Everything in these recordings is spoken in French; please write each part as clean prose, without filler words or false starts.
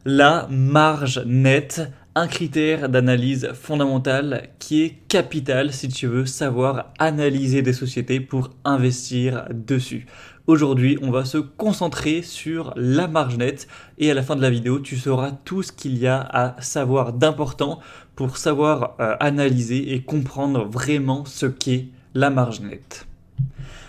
La marge nette, un critère d'analyse fondamental qui est capital si tu veux savoir analyser des sociétés pour investir dessus. Aujourd'hui, on va se concentrer sur la marge nette et à la fin de la vidéo, tu sauras tout ce qu'il y a à savoir d'important pour savoir analyser et comprendre vraiment ce qu'est la marge nette.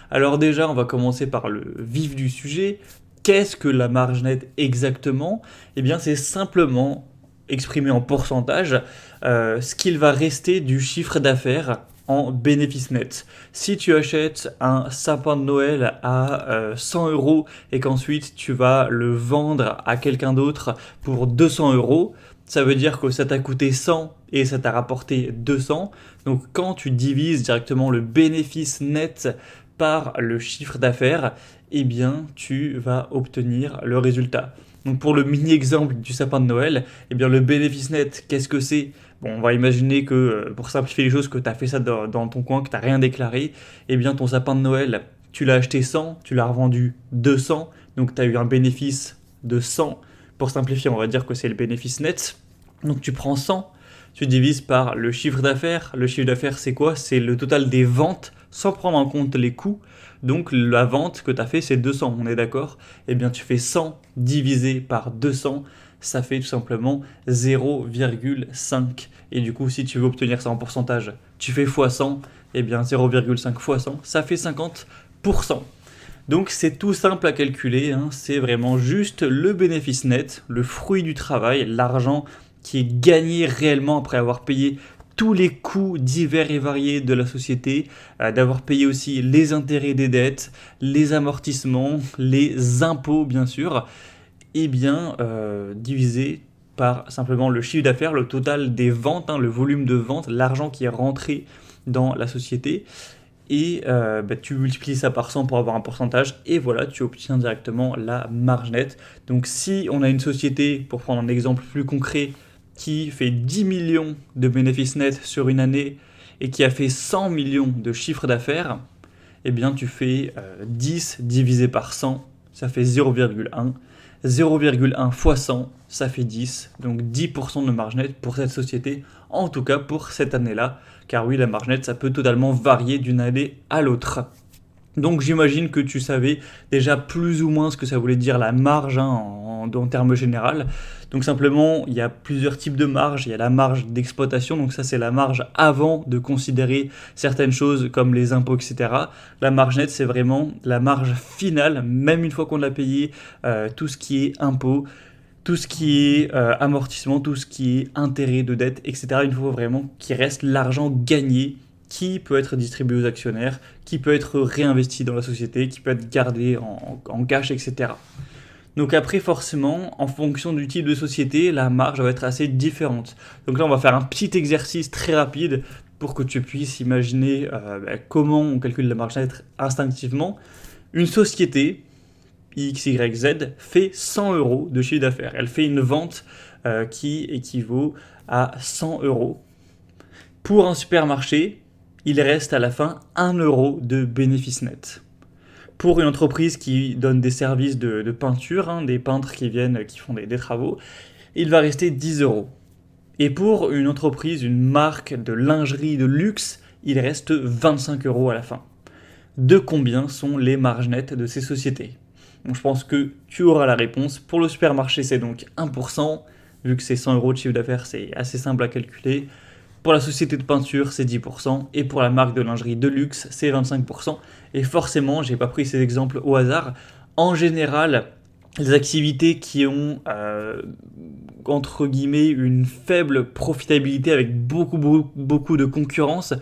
Alors déjà, on va commencer par le vif du sujet. Qu'est-ce que la marge nette exactement? Eh bien, c'est simplement exprimé en pourcentage ce qu'il va rester du chiffre d'affaires en bénéfice net. Si tu achètes un sapin de Noël à 100 euros et qu'ensuite tu vas le vendre à quelqu'un d'autre pour 200 euros, ça veut dire que ça t'a coûté 100 et ça t'a rapporté 200. Donc quand tu divises directement le bénéfice net par le chiffre d'affaires, eh bien tu vas obtenir le résultat. Donc pour le mini-exemple du sapin de Noël, eh bien le bénéfice net, qu'est-ce que c'est? Bon, on va imaginer que, pour simplifier les choses, que tu as fait ça dans ton coin, que tu n'as rien déclaré, eh bien ton sapin de Noël, tu l'as acheté 100, tu l'as revendu 200, donc tu as eu un bénéfice de 100. Pour simplifier, on va dire que c'est le bénéfice net. Donc tu prends 100, tu divises par le chiffre d'affaires. Le chiffre d'affaires, c'est quoi? C'est le total des ventes sans prendre en compte les coûts. Donc la vente que tu as fait, c'est 200, on est d'accord? Eh bien tu fais 100 divisé par 200, ça fait tout simplement 0,5. Et du coup, si tu veux obtenir ça en pourcentage, tu fais x 100, eh bien 0,5 x 100, ça fait 50%. Donc c'est tout simple à calculer, hein. C'est vraiment juste le bénéfice net, le fruit du travail, l'argent qui est gagné réellement après avoir payé tous les coûts divers et variés de la société, d'avoir payé aussi les intérêts des dettes, les amortissements, les impôts bien sûr, et bien divisé par simplement le chiffre d'affaires, le total des ventes, hein, le volume de vente, l'argent qui est rentré dans la société. Et tu multiplies ça par 100 pour avoir un pourcentage, et voilà, tu obtiens directement la marge nette. Donc si on a une société, pour prendre un exemple plus concret, qui fait 10 millions de bénéfices nets sur une année et qui a fait 100 millions de chiffre d'affaires, eh bien tu fais 10 divisé par 100, ça fait 0,1. 0,1 fois 100, ça fait 10. Donc 10% de marge nette pour cette société, en tout cas pour cette année-là. Car oui, la marge nette, ça peut totalement varier d'une année à l'autre. Donc j'imagine que tu savais déjà plus ou moins ce que ça voulait dire la marge, hein, en termes généraux. Donc simplement, il y a plusieurs types de marge. Il y a la marge d'exploitation, donc ça c'est la marge avant de considérer certaines choses comme les impôts, etc. La marge nette, c'est vraiment la marge finale, même une fois qu'on l'a payé, tout ce qui est impôts, tout ce qui est amortissement, tout ce qui est intérêt de dette, etc. Il faut vraiment qu'il reste l'argent gagné qui peut être distribué aux actionnaires, qui peut être réinvesti dans la société, qui peut être gardé en cash, etc. Donc après, forcément, en fonction du type de société, la marge va être assez différente. Donc là, on va faire un petit exercice très rapide pour que tu puisses imaginer comment on calcule la marge nette instinctivement. Une société, X, Y, Z, fait 100 euros de chiffre d'affaires. Elle fait une vente qui équivaut à 100 euros. Pour un supermarché, il reste à la fin 1 euro de bénéfice net. Pour une entreprise qui donne des services de peinture, hein, des peintres qui viennent, qui font des travaux, il va rester 10 euros. Et pour une entreprise, une marque de lingerie de luxe, il reste 25 euros à la fin. De combien sont les marges nettes de ces sociétés? Donc je pense que tu auras la réponse. Pour le supermarché, c'est donc 1%. Vu que c'est 100 euros de chiffre d'affaires, c'est assez simple à calculer. Pour la société de peinture, c'est 10%, et pour la marque de lingerie de luxe, c'est 25%. Et forcément, j'ai pas pris ces exemples au hasard. En général, les activités qui ont, entre guillemets, une faible profitabilité avec beaucoup de concurrence,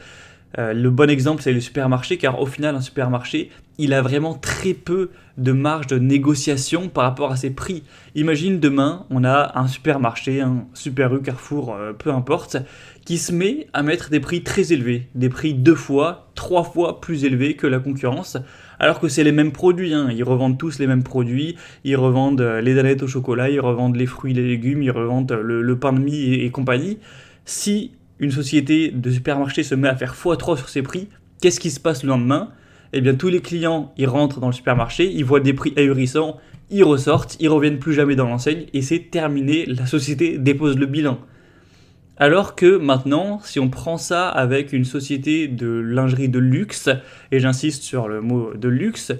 le bon exemple, c'est le supermarché, car au final, un supermarché, il a vraiment très peu de marge de négociation par rapport à ses prix. Imagine demain, on a un supermarché, un Super U, Carrefour, peu importe, qui se met à mettre des prix très élevés, des prix 2 fois, 3 fois plus élevés que la concurrence, alors que c'est les mêmes produits, hein. Ils revendent tous les mêmes produits, ils revendent les danettes au chocolat, ils revendent les fruits, les légumes, ils revendent le pain de mie et compagnie. Si une société de supermarché se met à faire x3 sur ses prix, qu'est-ce qui se passe le lendemain? Eh bien, tous les clients, ils rentrent dans le supermarché, ils voient des prix ahurissants ils ressortent, ils reviennent plus jamais dans l'enseigne et c'est terminé, la société dépose le bilan. Alors que maintenant, si on prend ça avec une société de lingerie de luxe, et j'insiste sur le mot de luxe,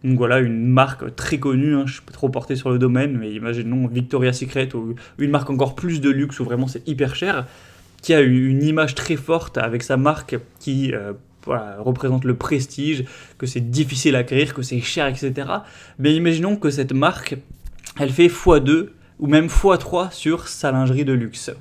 donc voilà, une marque très connue, je ne suis pas trop porté sur le domaine, mais imaginons Victoria's Secret ou une marque encore plus de luxe où vraiment c'est hyper cher, qui a une image très forte avec sa marque qui représente le prestige, que c'est difficile à acquérir, que c'est cher, etc. Mais imaginons que cette marque, elle fait x2 ou même x3 sur sa lingerie de luxe.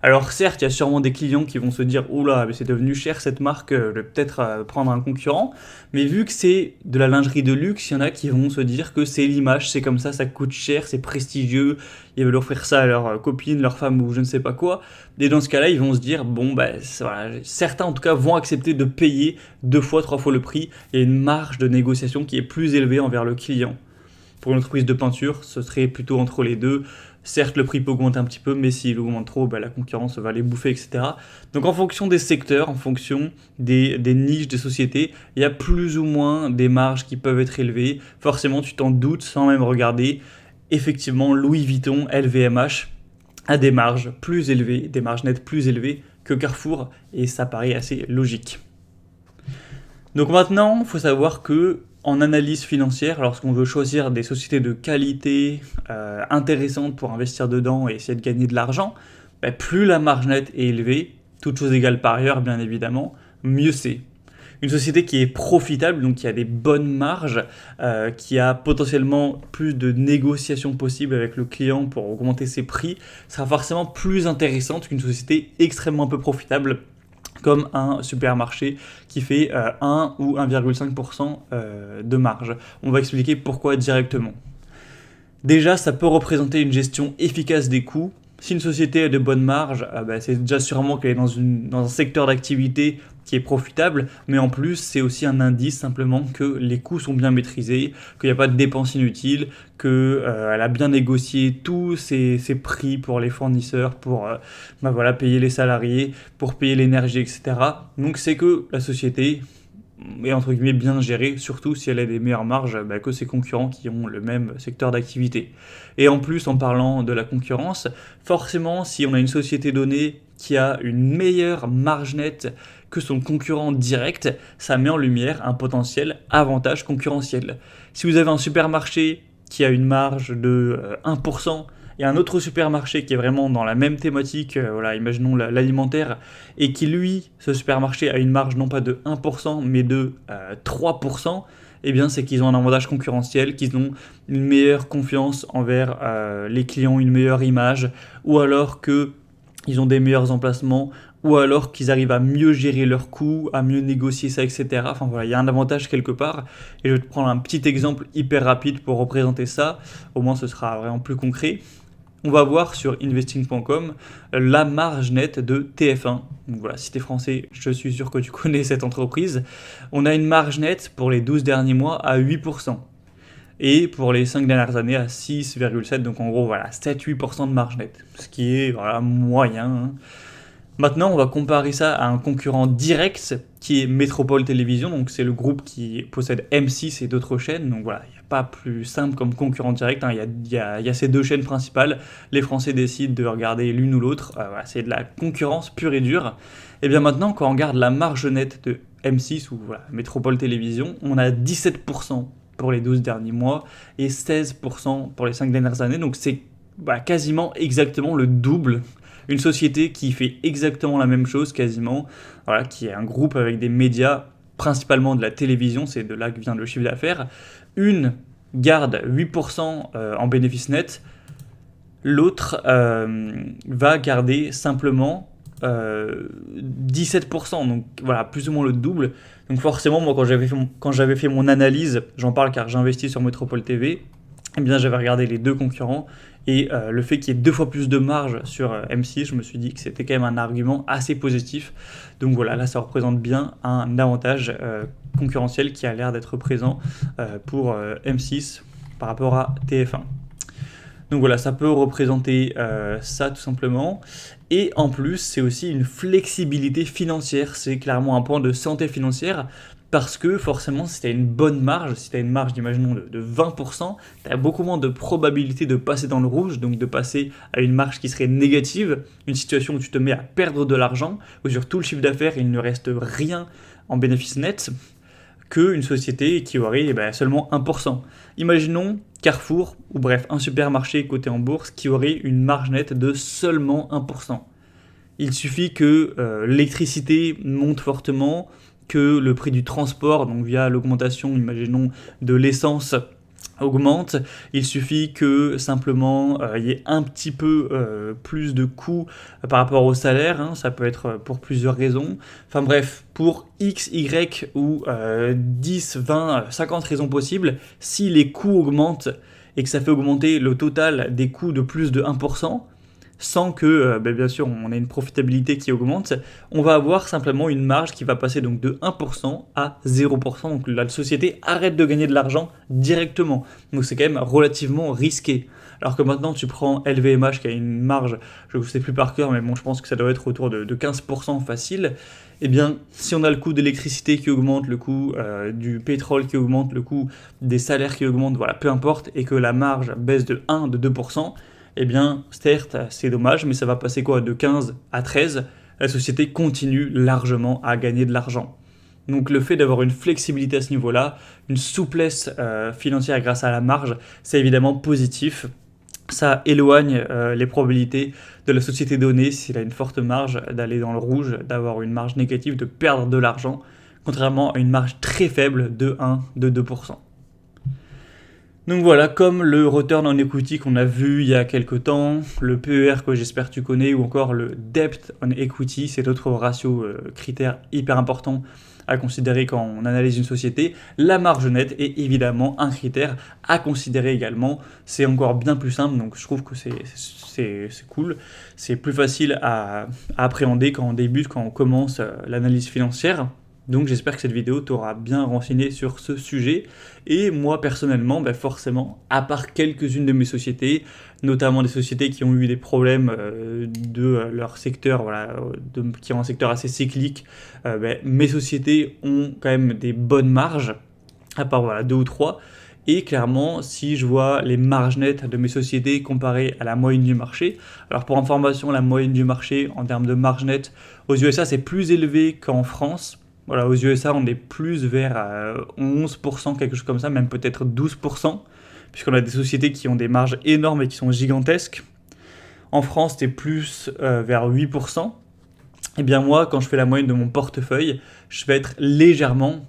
Alors certes, il y a sûrement des clients qui vont se dire oula, mais c'est devenu cher cette marque, je vais peut-être prendre un concurrent. Mais vu que c'est de la lingerie de luxe, il y en a qui vont se dire que c'est l'image, c'est comme ça coûte cher, c'est prestigieux, ils veulent offrir ça à leur copine, leur femme ou je ne sais pas quoi. Et dans ce cas-là, ils vont se dire bon, voilà, certains en tout cas vont accepter de payer 2 fois, 3 fois le prix. Il y a une marge de négociation qui est plus élevée envers le client. Pour une entreprise de peinture, ce serait plutôt entre les deux. Certes, le prix peut augmenter un petit peu, mais s'il augmente trop, la concurrence va les bouffer, etc. Donc en fonction des secteurs, en fonction des niches des sociétés, il y a plus ou moins des marges qui peuvent être élevées. Forcément, tu t'en doutes sans même regarder. Effectivement, Louis Vuitton, LVMH, a des marges plus élevées, des marges nettes plus élevées que Carrefour, et ça paraît assez logique. Donc maintenant, il faut savoir que en analyse financière, lorsqu'on veut choisir des sociétés de qualité intéressantes pour investir dedans et essayer de gagner de l'argent, plus la marge nette est élevée, toutes choses égales par ailleurs bien évidemment, mieux c'est. Une société qui est profitable, donc qui a des bonnes marges, qui a potentiellement plus de négociations possibles avec le client pour augmenter ses prix, sera forcément plus intéressante qu'une société extrêmement peu profitable comme un supermarché qui fait 1 ou 1,5% de marge. On va expliquer pourquoi directement. Déjà, ça peut représenter une gestion efficace des coûts. Si une société a de bonnes marges, c'est déjà sûrement qu'elle est dans un secteur d'activité qui est profitable, mais en plus, c'est aussi un indice simplement que les coûts sont bien maîtrisés, qu'il n'y a pas de dépenses inutiles, qu'elle a bien négocié tous ses prix pour les fournisseurs, pour payer les salariés, pour payer l'énergie, etc. Donc c'est que la société est entre guillemets bien gérée, surtout si elle a des meilleures marges que ses concurrents qui ont le même secteur d'activité. Et en plus, en parlant de la concurrence, forcément, si on a une société donnée qui a une meilleure marge nette que son concurrent direct, ça met en lumière un potentiel avantage concurrentiel. Si vous avez un supermarché qui a une marge de 1%, et un autre supermarché qui est vraiment dans la même thématique, imaginons l'alimentaire, et qui lui, ce supermarché a une marge non pas de 1%, mais de 3%, eh bien c'est qu'ils ont un avantage concurrentiel, qu'ils ont une meilleure confiance envers les clients, une meilleure image, ou alors qu'ils ont des meilleurs emplacements, ou alors qu'ils arrivent à mieux gérer leurs coûts, à mieux négocier ça, etc. Enfin voilà, il y a un avantage quelque part. Et je vais te prendre un petit exemple hyper rapide pour représenter ça. Au moins, ce sera vraiment plus concret. On va voir sur investing.com la marge nette de TF1. Donc voilà, si tu es français, je suis sûr que tu connais cette entreprise. On a une marge nette pour les 12 derniers mois à 8%. Et pour les 5 dernières années à 6,7%. Donc en gros, voilà, 7-8% de marge nette. Ce qui est moyen. Maintenant, on va comparer ça à un concurrent direct qui est Métropole Télévision. Donc c'est le groupe qui possède M6 et d'autres chaînes. Donc voilà, il n'y a pas plus simple comme concurrent direct. Il y a ces deux chaînes principales. Les Français décident de regarder l'une ou l'autre. C'est de la concurrence pure et dure. Et bien maintenant, quand on regarde la marge nette de M6 ou Métropole Télévision, on a 17% pour les 12 derniers mois et 16% pour les 5 dernières années. Donc c'est quasiment exactement le double. Une société qui fait exactement la même chose quasiment, qui est un groupe avec des médias, principalement de la télévision, c'est de là que vient le chiffre d'affaires. Une garde 8% en bénéfice net, l'autre va garder simplement 17%, donc voilà, plus ou moins le double. Donc forcément, moi quand j'avais fait mon analyse, j'en parle car j'investis sur Métropole TV, eh bien j'avais regardé les deux concurrents et le fait qu'il y ait 2 fois plus de marge sur M6, je me suis dit que c'était quand même un argument assez positif. Donc voilà, là ça représente bien un avantage concurrentiel qui a l'air d'être présent pour M6 par rapport à TF1. Donc voilà, ça peut représenter ça tout simplement. Et en plus, c'est aussi une flexibilité financière. C'est clairement un point de santé financière parce que forcément, si tu as une bonne marge, si tu as une marge, imaginons, de 20%, tu as beaucoup moins de probabilité de passer dans le rouge, donc de passer à une marge qui serait négative, une situation où tu te mets à perdre de l'argent, où sur tout le chiffre d'affaires, il ne reste rien en bénéfice net, qu'une société qui aurait seulement 1%. Imaginons Carrefour, ou bref, un supermarché coté en bourse qui aurait une marge nette de seulement 1%. Il suffit que l'électricité monte fortement, que le prix du transport, donc via l'augmentation, imaginons, de l'essence, augmente. Il suffit que simplement il y ait un petit peu plus de coûts par rapport au salaire, hein, ça peut être pour plusieurs raisons. Enfin bref, pour X, Y ou 10, 20, 50 raisons possibles, si les coûts augmentent et que ça fait augmenter le total des coûts de plus de 1%, sans que, bien sûr, on ait une profitabilité qui augmente, on va avoir simplement une marge qui va passer donc de 1% à 0%. Donc la société arrête de gagner de l'argent directement. Donc c'est quand même relativement risqué. Alors que maintenant, tu prends LVMH qui a une marge, je ne sais plus par cœur, mais bon, je pense que ça doit être autour de 15% facile. Eh bien, si on a le coût d'électricité qui augmente, le coût du pétrole qui augmente, le coût des salaires qui augmente, voilà, peu importe, et que la marge baisse de 1, de 2%, eh bien, certes, c'est dommage, mais ça va passer quoi, de 15 à 13, la société continue largement à gagner de l'argent. Donc le fait d'avoir une flexibilité à ce niveau-là, une souplesse financière grâce à la marge, c'est évidemment positif. Ça éloigne les probabilités de la société donnée, s'il a une forte marge, d'aller dans le rouge, d'avoir une marge négative, de perdre de l'argent, contrairement à une marge très faible de 1, de 2%. Donc voilà, comme le return on equity qu'on a vu il y a quelques temps, le PER que j'espère que tu connais, ou encore le debt on equity, c'est d'autres ratios, critères hyper importants à considérer quand on analyse une société. La marge nette est évidemment un critère à considérer également. C'est encore bien plus simple, donc je trouve que c'est cool. C'est plus facile à appréhender quand on débute, quand on commence l'analyse financière. Donc j'espère que cette vidéo t'aura bien renseigné sur ce sujet. Et moi personnellement, forcément, à part quelques-unes de mes sociétés, notamment des sociétés qui ont eu des problèmes de leur secteur, voilà, qui ont un secteur assez cyclique, mes sociétés ont quand même des bonnes marges, à part voilà, 2 ou 3. Et clairement, si je vois les marges nettes de mes sociétés comparées à la moyenne du marché, alors pour information, la moyenne du marché en termes de marge nette aux USA, c'est plus élevé qu'en France. Voilà, aux USA, on est plus vers 11%, quelque chose comme ça, même peut-être 12%, puisqu'on a des sociétés qui ont des marges énormes et qui sont gigantesques. En France, c'est plus vers 8%. Et bien moi, quand je fais la moyenne de mon portefeuille, je vais être légèrement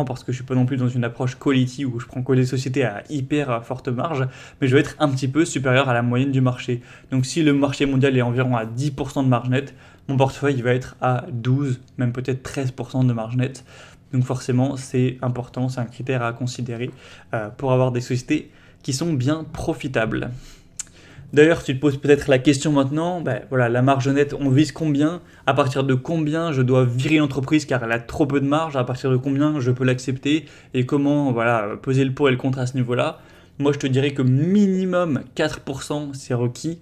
parce que je suis pas non plus dans une approche quality où je prends que des sociétés à hyper forte marge, mais je vais être un petit peu supérieur à la moyenne du marché. Donc si le marché mondial est environ à 10% de marge nette, mon portefeuille va être à 12, même peut-être 13% de marge nette. Donc forcément, c'est important, c'est un critère à considérer pour avoir des sociétés qui sont bien profitables. D'ailleurs, tu te poses peut-être la question maintenant, voilà, la marge nette, on vise combien? À partir de combien je dois virer l'entreprise car elle a trop peu de marge? À partir de combien je peux l'accepter? Et comment voilà, peser le pour et le contre à ce niveau-là? Moi, je te dirais que minimum 4% c'est requis.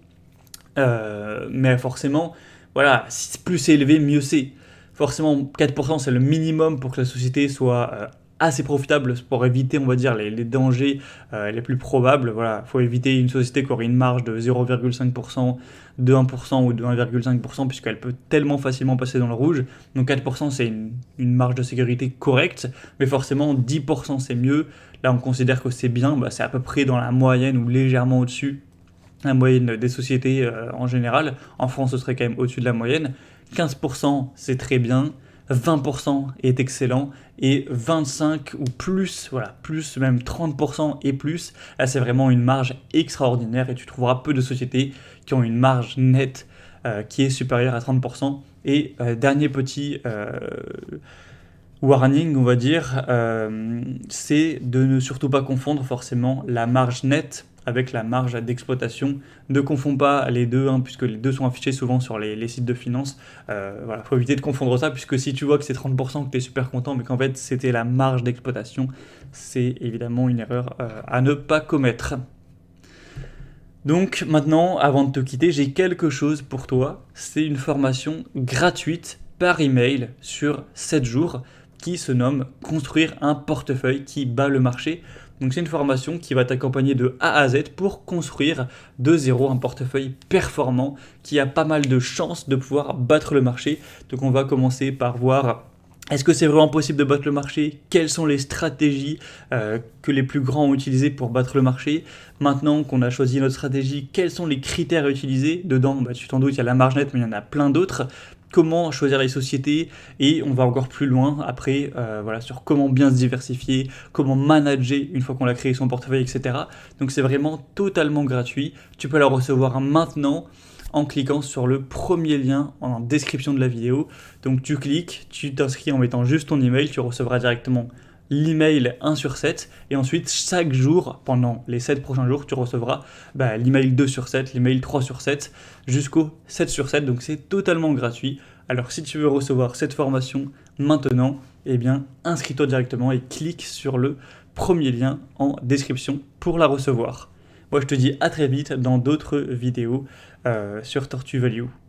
Mais forcément, voilà, si plus c'est élevé, mieux c'est. Forcément, 4% c'est le minimum pour que la société soit assez profitable pour éviter, on va dire, les dangers les plus probables. Voilà, faut éviter une société qui aurait une marge de 0,5%, de 1% ou de 1,5% puisqu'elle peut tellement facilement passer dans le rouge. Donc 4% c'est une marge de sécurité correcte, mais forcément 10% c'est mieux. Là on considère que c'est bien, c'est à peu près dans la moyenne ou légèrement au-dessus la moyenne des sociétés en général. En France, ce serait quand même au-dessus de la moyenne. 15%, c'est très bien. 20% est excellent. Et 25 ou plus, voilà, plus même 30% et plus, là, c'est vraiment une marge extraordinaire. Et tu trouveras peu de sociétés qui ont une marge nette qui est supérieure à 30%. Et dernier petit warning, on va dire, c'est de ne surtout pas confondre forcément la marge nette avec la marge d'exploitation. Ne confonds pas les deux, puisque les deux sont affichés souvent sur les sites de finance. Voilà, faut éviter de confondre ça, puisque si tu vois que c'est 30%, que tu es super content, mais qu'en fait c'était la marge d'exploitation, c'est évidemment une erreur à ne pas commettre. Donc maintenant, avant de te quitter, j'ai quelque chose pour toi. C'est une formation gratuite par email sur 7 jours. qui se nomme Construire un portefeuille qui bat le marché. Donc c'est une formation qui va t'accompagner de A à Z pour construire de zéro un portefeuille performant qui a pas mal de chances de pouvoir battre le marché. Donc on va commencer par voir est-ce que c'est vraiment possible de battre le marché? Quelles sont les stratégies que les plus grands ont utilisées pour battre le marché? Maintenant qu'on a choisi notre stratégie, quels sont les critères à utiliser? Dedans, tu t'en doutes, il y a la marge nette, mais il y en a plein d'autres. Comment choisir les sociétés? Et on va encore plus loin après sur comment bien se diversifier, comment manager une fois qu'on a créé son portefeuille, etc. Donc c'est vraiment totalement gratuit. Tu peux la recevoir maintenant en cliquant sur le premier lien en description de la vidéo. Donc tu cliques, tu t'inscris en mettant juste ton email, tu recevras directement l'email 1 sur 7 et ensuite chaque jour, pendant les 7 prochains jours, tu recevras l'email 2 sur 7, l'email 3 sur 7 jusqu'au 7 sur 7, donc c'est totalement gratuit. Alors si tu veux recevoir cette formation maintenant, eh bien inscris-toi directement et clique sur le premier lien en description pour la recevoir. Moi je te dis à très vite dans d'autres vidéos sur Tortue Value.